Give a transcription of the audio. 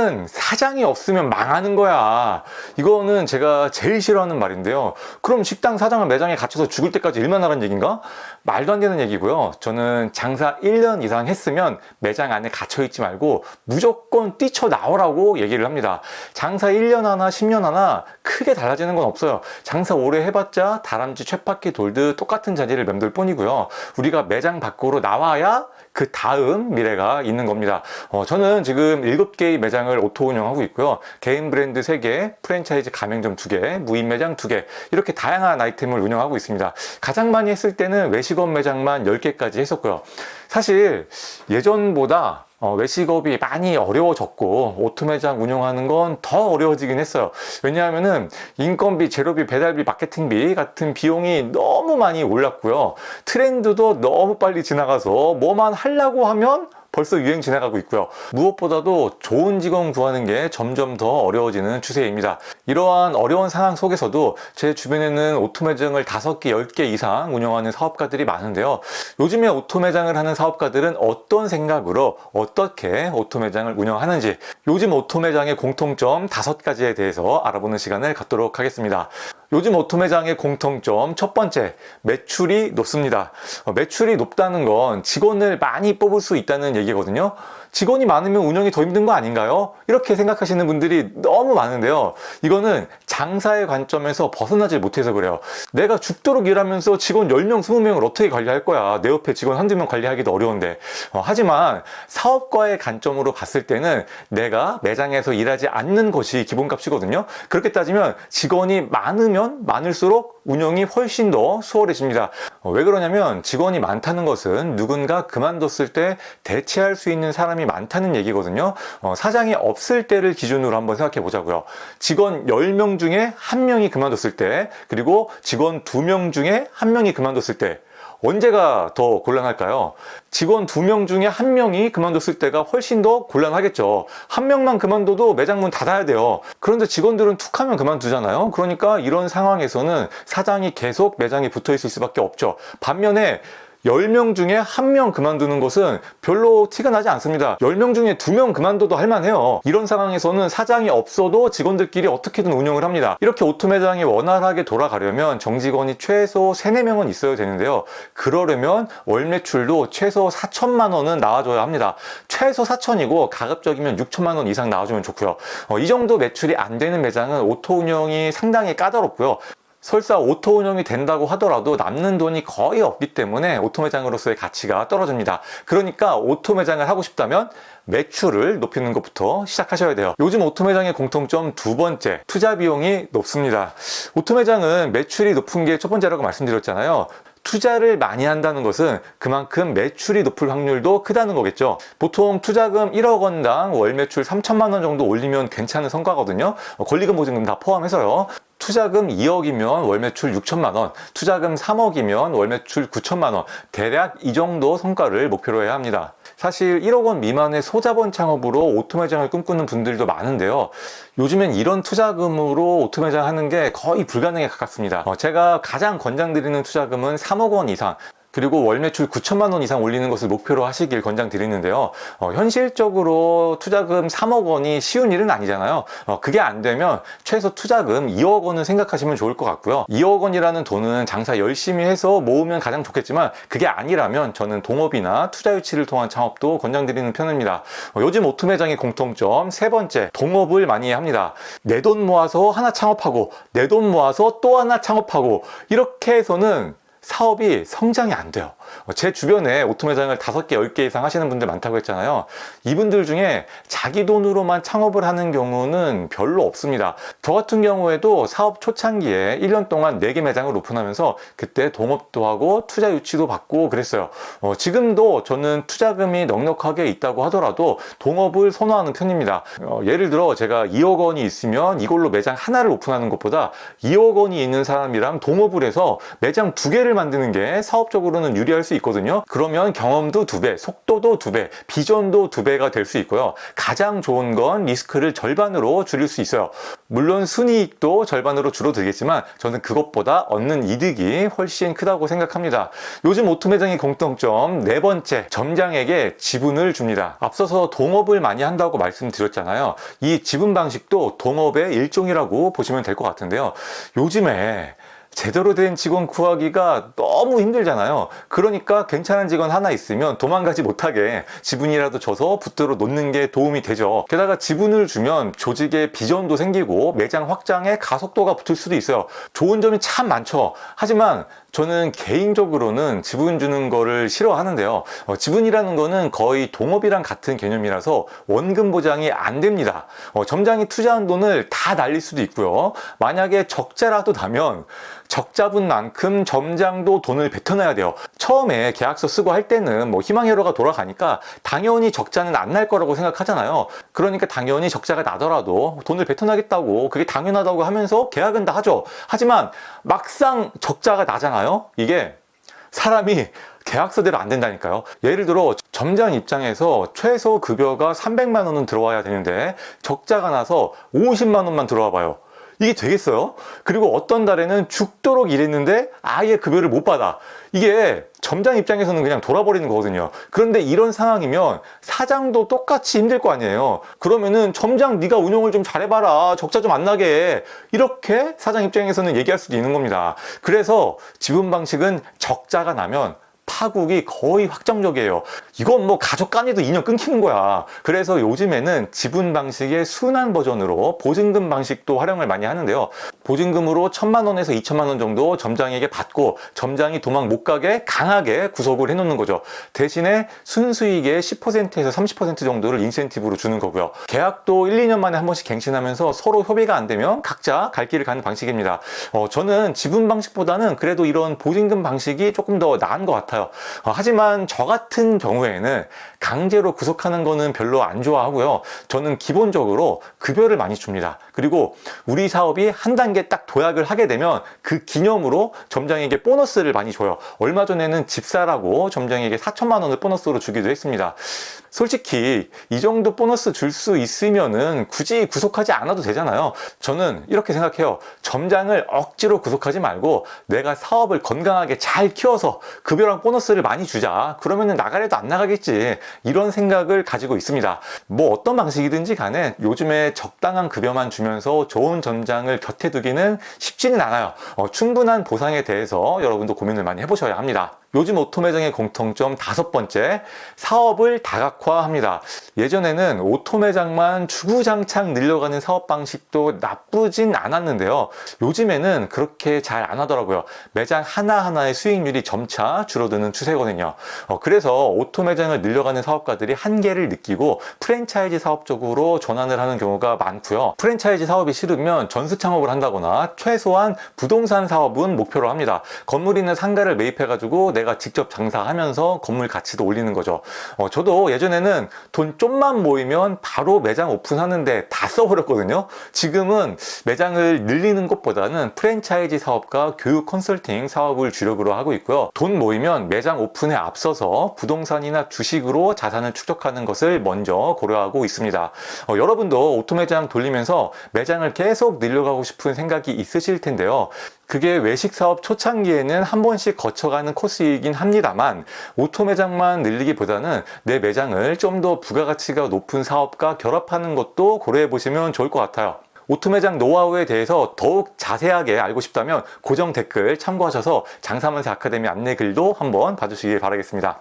일단은 사장이 없으면 망하는 거야. 이거는 제가 제일 싫어하는 말인데요. 그럼 식당 사장은 매장에 갇혀서 죽을 때까지 일만 하라는 얘기인가? 말도 안 되는 얘기고요. 저는 장사 1년 이상 했으면 매장 안에 갇혀있지 말고 무조건 뛰쳐나오라고 얘기를 합니다. 장사 1년 하나 10년 하나 크게 달라지는 건 없어요. 장사 오래 해봤자 다람쥐 쳇바퀴 돌듯 똑같은 자리를 맴돌 뿐이고요. 우리가 매장 밖으로 나와야 그 다음 미래가 있는 겁니다. 저는 지금 7개의 매장을 오토 운영하고 있고요. 개인 브랜드 3개, 프랜차이즈 가맹점 2개, 무인 매장 2개, 이렇게 다양한 아이템을 운영하고 있습니다. 가장 많이 했을 때는 외식업 매장만 10개까지 했었고요. 사실 예전보다 외식업이 많이 어려워졌고 오토 매장 운영하는 건 더 어려워지긴 했어요. 왜냐하면은 인건비, 재료비, 배달비, 마케팅비 같은 비용이 너무 많이 올랐고요. 트렌드도 너무 빨리 지나가서 뭐만 하려고 하면 벌써 유행 지나가고 있고요. 무엇보다도 좋은 직원 구하는 게 점점 더 어려워지는 추세입니다. 이러한 어려운 상황 속에서도 제 주변에는 오토 매장을 5개, 10개 이상 운영하는 사업가들이 많은데요. 요즘에 오토 매장을 하는 사업가들은 어떤 생각으로 어떻게 오토 매장을 운영하는지, 요즘 오토 매장의 공통점 5가지에 대해서 알아보는 시간을 갖도록 하겠습니다. 요즘 오토 매장의 공통점 첫 번째, 매출이 높습니다. 매출이 높다는 건 직원을 많이 뽑을 수 있다는 얘기거든요. 직원이 많으면 운영이 더 힘든 거 아닌가요? 이렇게 생각하시는 분들이 너무 많은데요. 이거는 장사의 관점에서 벗어나질 못해서 그래요. 내가 죽도록 일하면서 직원 10명, 20명을 어떻게 관리할 거야. 내 옆에 직원 한두 명 관리하기도 어려운데. 하지만 사업가의 관점으로 봤을 때는 내가 매장에서 일하지 않는 것이 기본값이거든요. 그렇게 따지면 직원이 많으면 많을수록 운영이 훨씬 더 수월해집니다. 왜 그러냐면 직원이 많다는 것은 누군가 그만뒀을 때 대체할 수 있는 사람이 많다는 얘기거든요. 사장이 없을 때를 기준으로 한번 생각해 보자고요. 직원 10명 중에 1명이 그만뒀을 때, 그리고 직원 2명 중에 1명이 그만뒀을 때, 언제가 더 곤란할까요? 직원 2명 중에 1명이 그만뒀을 때가 훨씬 더 곤란하겠죠. 1명만 그만둬도 매장 문 닫아야 돼요. 그런데 직원들은 툭 하면 그만두잖아요. 그러니까 이런 상황에서는 사장이 계속 매장에 붙어 있을 수밖에 없죠. 반면에 10명 중에 1명 그만두는 것은 별로 티가 나지 않습니다. 10명 중에 2명 그만둬도 할만해요. 이런 상황에서는 사장이 없어도 직원들끼리 어떻게든 운영을 합니다. 이렇게 오토 매장이 원활하게 돌아가려면 정직원이 최소 3, 4명은 있어야 되는데요. 그러려면 월 매출도 최소 4천만 원은 나와줘야 합니다. 최소 4천이고 가급적이면 6천만 원 이상 나와주면 좋고요. 이 정도 매출이 안 되는 매장은 오토 운영이 상당히 까다롭고요. 설사 오토 운영이 된다고 하더라도 남는 돈이 거의 없기 때문에 오토 매장으로서의 가치가 떨어집니다. 그러니까 오토 매장을 하고 싶다면 매출을 높이는 것부터 시작하셔야 돼요. 요즘 오토 매장의 공통점 2번째, 투자 비용이 높습니다. 오토 매장은 매출이 높은 게 첫 번째라고 말씀드렸잖아요. 투자를 많이 한다는 것은 그만큼 매출이 높을 확률도 크다는 거겠죠. 보통 투자금 1억 원당 월 매출 3천만 원 정도 올리면 괜찮은 성과거든요. 권리금 보증금 다 포함해서요. 투자금 2억이면 월 매출 6천만 원, 투자금 3억이면 월 매출 9천만 원, 대략 이 정도 성과를 목표로 해야 합니다. 사실 1억 원 미만의 소자본 창업으로 오토 매장을 꿈꾸는 분들도 많은데요. 요즘엔 이런 투자금으로 오토 매장 하는 게 거의 불가능에 가깝습니다. 제가 가장 권장드리는 투자금은 3억 원 이상, 그리고 월 매출 9천만 원 이상 올리는 것을 목표로 하시길 권장드리는데요. 현실적으로 투자금 3억 원이 쉬운 일은 아니잖아요. 그게 안 되면 최소 투자금 2억 원은 생각하시면 좋을 것 같고요. 2억 원이라는 돈은 장사 열심히 해서 모으면 가장 좋겠지만 그게 아니라면 저는 동업이나 투자 유치를 통한 창업도 권장드리는 편입니다. 요즘 오토 매장의 공통점 3번째, 동업을 많이 합니다. 내 돈 모아서 하나 창업하고 내 돈 모아서 또 하나 창업하고 이렇게 해서는 사업이 성장이 안 돼요. 제 주변에 오토 매장을 5개, 10개 이상 하시는 분들 많다고 했잖아요. 이분들 중에 자기 돈으로만 창업을 하는 경우는 별로 없습니다. 저 같은 경우에도 사업 초창기에 1년 동안 4개 매장을 오픈하면서 그때 동업도 하고 투자 유치도 받고 그랬어요. 지금도 저는 투자금이 넉넉하게 있다고 하더라도 동업을 선호하는 편입니다. 예를 들어 제가 2억 원이 있으면 이걸로 매장 하나를 오픈하는 것보다 2억 원이 있는 사람이랑 동업을 해서 매장 2개를 만드는 게 사업적으로는 유리할 수 있거든요. 그러면 경험도 2배, 속도도 2배, 비전도 2배가 될 수 있고요. 가장 좋은 건 리스크를 절반으로 줄일 수 있어요. 물론 순이익도 절반으로 줄어들겠지만 저는 그것보다 얻는 이득이 훨씬 크다고 생각합니다. 요즘 오토 매장의 공통점 네 번째, 점장에게 지분을 줍니다. 앞서서 동업을 많이 한다고 말씀드렸잖아요. 이 지분 방식도 동업의 일종이라고 보시면 될 것 같은데요. 요즘에 제대로 된 직원 구하기가 너무 힘들잖아요. 그러니까 괜찮은 직원 하나 있으면 도망가지 못하게 지분이라도 줘서 붙들어 놓는 게 도움이 되죠. 게다가 지분을 주면 조직의 비전도 생기고 매장 확장에 가속도가 붙을 수도 있어요. 좋은 점이 참 많죠. 하지만 저는 개인적으로는 지분 주는 거를 싫어하는데요. 지분이라는 거는 거의 동업이랑 같은 개념이라서 원금 보장이 안 됩니다. 점장이 투자한 돈을 다 날릴 수도 있고요. 만약에 적자라도 나면 적자분 만큼 점장도 돈을 뱉어놔야 돼요. 처음에 계약서 쓰고 할 때는 뭐 희망회로가 돌아가니까 당연히 적자는 안 날 거라고 생각하잖아요. 그러니까 당연히 적자가 나더라도 돈을 뱉어나겠다고, 그게 당연하다고 하면서 계약은 다 하죠. 하지만 막상 적자가 나잖아요. 이게 사람이 계약서대로 안 된다니까요. 예를 들어 점장 입장에서 최소 급여가 300만 원은 들어와야 되는데 적자가 나서 50만 원만 들어와 봐요. 이게 되겠어요? 그리고 어떤 달에는 죽도록 일했는데 아예 급여를 못 받아. 이게 점장 입장에서는 그냥 돌아버리는 거거든요. 그런데 이런 상황이면 사장도 똑같이 힘들 거 아니에요. 그러면은 점장 네가 운영을 좀 잘해봐라. 적자 좀 안 나게. 이렇게 사장 입장에서는 얘기할 수도 있는 겁니다. 그래서 지분 방식은 적자가 나면 파국이 거의 확정적이에요. 이건 뭐 가족 간에도 인연 끊기는 거야. 그래서 요즘에는 지분 방식의 순환 버전으로 보증금 방식도 활용을 많이 하는데요. 보증금으로 1,000만 원에서 2,000만 원 정도 점장에게 받고 점장이 도망 못 가게 강하게 구속을 해놓는 거죠. 대신에 순수익의 10%에서 30% 정도를 인센티브로 주는 거고요. 계약도 1, 2년 만에 한 번씩 갱신하면서 서로 협의가 안 되면 각자 갈 길을 가는 방식입니다. 저는 지분 방식보다는 그래도 이런 보증금 방식이 조금 더 나은 것 같아요. 하지만 저 같은 경우에는 강제로 구속하는 거는 별로 안 좋아하고요. 저는 기본적으로 급여를 많이 줍니다. 그리고 우리 사업이 한 단계 딱 도약을 하게 되면 그 기념으로 점장에게 보너스를 많이 줘요. 얼마 전에는 집 사라고 점장에게 4천만 원을 보너스로 주기도 했습니다. 솔직히 이 정도 보너스 줄 수 있으면은 굳이 구속하지 않아도 되잖아요. 저는 이렇게 생각해요. 점장을 억지로 구속하지 말고 내가 사업을 건강하게 잘 키워서 급여랑 보너스를 많이 주자. 그러면은 나가래도 안 나가겠지. 이런 생각을 가지고 있습니다. 뭐 어떤 방식이든지 간에 요즘에 적당한 급여만 주면서 좋은 점장을 곁에 두기는 쉽지는 않아요. 충분한 보상에 대해서 여러분도 고민을 많이 해보셔야 합니다. 요즘 오토 매장의 공통점 5번째, 사업을 다각화합니다. 예전에는 오토 매장만 주구장창 늘려가는 사업 방식도 나쁘진 않았는데요. 요즘에는 그렇게 잘 안 하더라고요. 매장 하나하나의 수익률이 점차 줄어드는 추세거든요. 그래서 오토 매장을 늘려가는 사업가들이 한계를 느끼고 프랜차이즈 사업 쪽으로 전환을 하는 경우가 많고요. 프랜차이즈 사업이 싫으면 전수 창업을 한다거나 최소한 부동산 사업은 목표로 합니다. 건물 있는 상가를 매입해가지고 내가 직접 장사하면서 건물 가치도 올리는 거죠. 저도 예전에는 돈 좀만 모이면 바로 매장 오픈하는데 다 써버렸거든요. 지금은 매장을 늘리는 것보다는 프랜차이즈 사업과 교육 컨설팅 사업을 주력으로 하고 있고요. 돈 모이면 매장 오픈에 앞서서 부동산이나 주식으로 자산을 축적하는 것을 먼저 고려하고 있습니다. 여러분도 오토 매장 돌리면서 매장을 계속 늘려가고 싶은 생각이 있으실 텐데요. 그게 외식 사업 초창기에는 한 번씩 거쳐가는 코스이긴 합니다만 오토 매장만 늘리기보다는 내 매장을 좀 더 부가가치가 높은 사업과 결합하는 것도 고려해 보시면 좋을 것 같아요. 오토 매장 노하우에 대해서 더욱 자세하게 알고 싶다면 고정 댓글 참고하셔서 장사만세 아카데미 안내 글도 한번 봐주시길 바라겠습니다.